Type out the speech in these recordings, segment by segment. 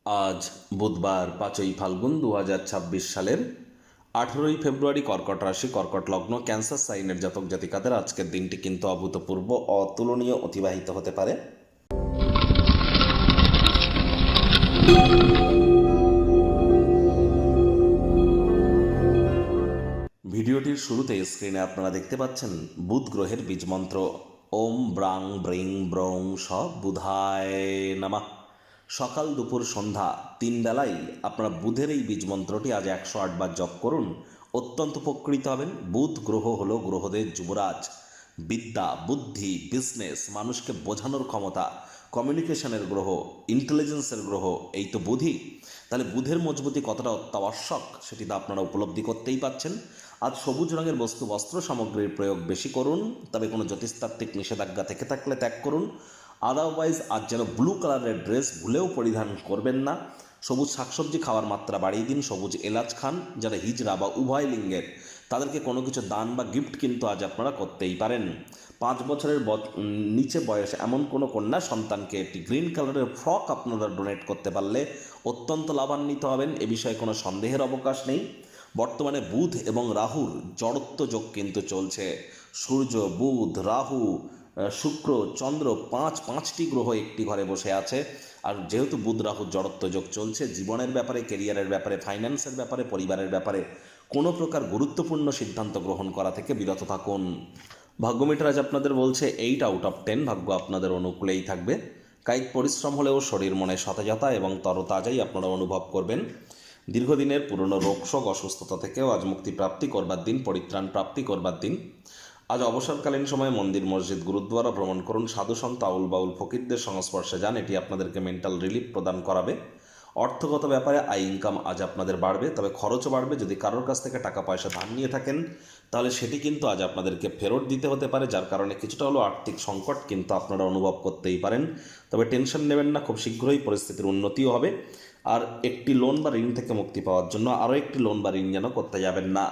আজ বুধবার ৫ই ফাল্গুন ২০২৬ সালের ১৮ই ফেব্রুয়ারি কর্কট রাশি কর্কট লগ্ন ক্যান্সার সাইনের জাতক জাতিকাদের আজকের দিনটি কিন্তু অভূতপূর্ব অতুলনীয় অতিবাহিত হতে পারে। ভিডিওটির শুরুতে স্ক্রিনে আপনারা দেখতে পাচ্ছেন বুধ গ্রহের বীজমন্ত্র ওম ব্রাং ব্রিং ব্রং স বুধায় নামা। সকাল দুপুর সন্ধ্যা ৩ বেলায় আপনারা বুধের এই বীজমন্ত্রটি আজ ১০৮ বার জপ করুন, অত্যন্ত উপকৃত হবেন। বুধ গ্রহ হলো গ্রহদের যুবরাজ। বিদ্যা, বুদ্ধি, বিজনেস, মানুষকে বোঝানোর ক্ষমতা, কমিউনিকেশনের গ্রহ, ইন্টেলিজেন্সের গ্রহ, এই তো বুধই। তাহলে বুধের মজবুতি কতটা অত্যাবশ্যক সেটি তো আপনারা উপলব্ধি করতেই পাচ্ছেন। আজ সবুজ রঙের বস্তু বস্ত্র সামগ্রীর প্রয়োগ বেশি করুন, তবে কোনো জ্যোতিষতাত্ত্বিক নিষেধাজ্ঞা থেকে থাকলে ত্যাগ করুন। আদারওয়াইজ আজ যেন ব্লু কালারের ড্রেস ভুলেও পরিধান করবেন না। সবুজ শাকসবজি খাওয়ার মাত্রা বাড়িয়ে দিন। সবুজ এলাচ খান। যারা হিজড়া বা উভয় লিঙ্গের তাদেরকে কোনো কিছু দান বা গিফট কিন্তু আজ আপনারা করতেই পারেন। 5 বছরের নিচে বয়সে এমন কোনো কন্যা সন্তানকে একটি গ্রিন কালারের ফ্রক আপনারা ডোনেট করতে পারলে অত্যন্ত লাভান্বিত হবেন, এ বিষয়ে কোনো সন্দেহের অবকাশ নেই। বর্তমানে বুধ এবং রাহুর জড়ত্ব যোগ কিন্তু চলছে। সূর্য, বুধ, রাহু, শুক্র, চন্দ্র, পাঁচটি গ্রহ একটি ঘরে বসে আছে। আর যেহেতু বুধ রাহুর জড়ত্ব যোগ চলছে, জীবনের ব্যাপারে, কেরিয়ারের ব্যাপারে, ফাইন্যান্সের ব্যাপারে, পরিবারের ব্যাপারে কোনো প্রকার গুরুত্বপূর্ণ সিদ্ধান্ত গ্রহণ করা থেকে বিরত থাকুন। ভাগ্যমিটার আজ আপনাদের বলছে 8 আউট অফ 10, ভাগ্য আপনাদের অনুকূলেই থাকবে। কায়িক পরিশ্রম হলেও শরীর মনে সতেজতা এবং তরতাজাই আপনারা অনুভব করবেন। দীর্ঘদিনের পুরনো রোগশোক অসুস্থতা থেকেও আজ মুক্তি প্রাপ্তি করবার দিন, পরিত্রাণ প্রাপ্তি করবার দিন। আজ অবসরকালীন সময়ে মন্দির, মসজিদ, গুরুদ্বারা ভ্রমণ করুন। সাধুসন্ত, আউল বাউল ফকিরদের সংস্পর্শে যান, এটি আপনাদেরকে মেন্টাল রিলিফ প্রদান করাবে। অর্থগত ব্যাপারে আয় ইনকাম আজ আপনাদের বাড়বে, তবে খরচও বাড়বে। যদি কারোর কাছ থেকে টাকা পয়সা ধার নিয়ে থাকেন তাহলে সেটি কিন্তু আজ আপনাদেরকে ফেরত দিতে হতে পারে, যার কারণে কিছুটা হলেও আর্থিক সংকট কিন্তু আপনারা অনুভব করতেই পারেন। তবে টেনশন নেবেন না, খুব শীঘ্রই পরিস্থিতির উন্নতিও হবে। আর একটি লোন বা ঋণ থেকে মুক্তি পাওয়ার জন্য আরও একটি লোন বা ঋণ যেন করতে যাবেন না।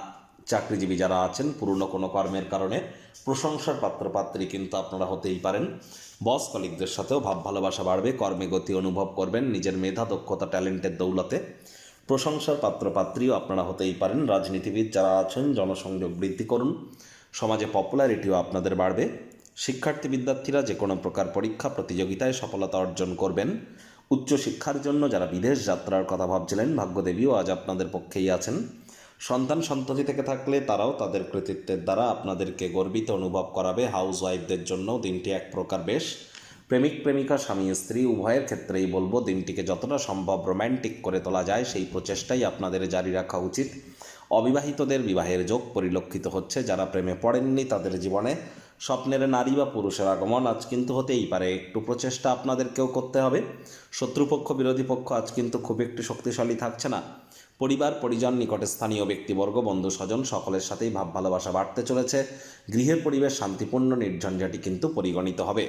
চাকরিজীবী যারা আছেন, পুরনো কোনো কর্মের কারণে প্রশংসার পাত্রপাত্রী কিন্তু আপনারা হতেই পারেন। বস কলিগদের সাথেও ভাব ভালোবাসা বাড়বে, কর্মে গতি অনুভব করবেন নিজের মেধা, দক্ষতা, ট্যালেন্টের দৌলতে। প্রশংসার পাত্রপাত্রীও আপনারা হতেই পারেন। রাজনীতিবিদ যারা আছেন, জনসংযোগ বৃদ্ধি করুন, সমাজে পপুলারিটিও আপনাদের বাড়বে। শিক্ষার্থী বিদ্যার্থীরা যে কোনো প্রকার পরীক্ষা প্রতিযোগিতায় সফলতা অর্জন করবেন। উচ্চশিক্ষার জন্য যারা বিদেশ যাত্রার কথা ভাবছিলেন, ভাগ্যদেবীও আজ আপনাদের পক্ষেই আছেন। সন্তান সন্ততি থেকে থাকলে তারাও তাদের কৃতিত্বের দ্বারা আপনাদেরকে গর্বিত অনুভব করাবে। হাউস ওয়াইফদের জন্য দিনটি এক প্রকার বেশ। প্রেমিক প্রেমিকা, স্বামী স্ত্রী উভয়ের ক্ষেত্রেই বলবো দিনটিকে যতটা সম্ভব রোম্যান্টিক করে তোলা যায় সেই প্রচেষ্টাই আপনাদের জারি রাখা উচিত। অবিবাহিতদের বিবাহের যোগ পরিলক্ষিত হচ্ছে। যারা প্রেমে পড়েননি তাদের জীবনে স্বপ্নের নারী বা পুরুষের আগমন আজ কিন্তু হতেই পারে। একটু প্রচেষ্টা আপনাদেরকেও করতে হবে। শত্রুপক্ষ, বিরোধী পক্ষ আজ কিন্তু খুব একটু শক্তিশালী থাকছে না। পরিবার, পরিজন, নিকটে স্থানীয় ব্যক্তিবর্গ, বন্ধু স্বজন সকলের সাথেই ভাব ভালোবাসা বাড়তে চলেছে। গৃহের পরিবেশ শান্তিপূর্ণ, নির্ঝঞ্ঝাটি কিন্তু পরিগণিত হবে।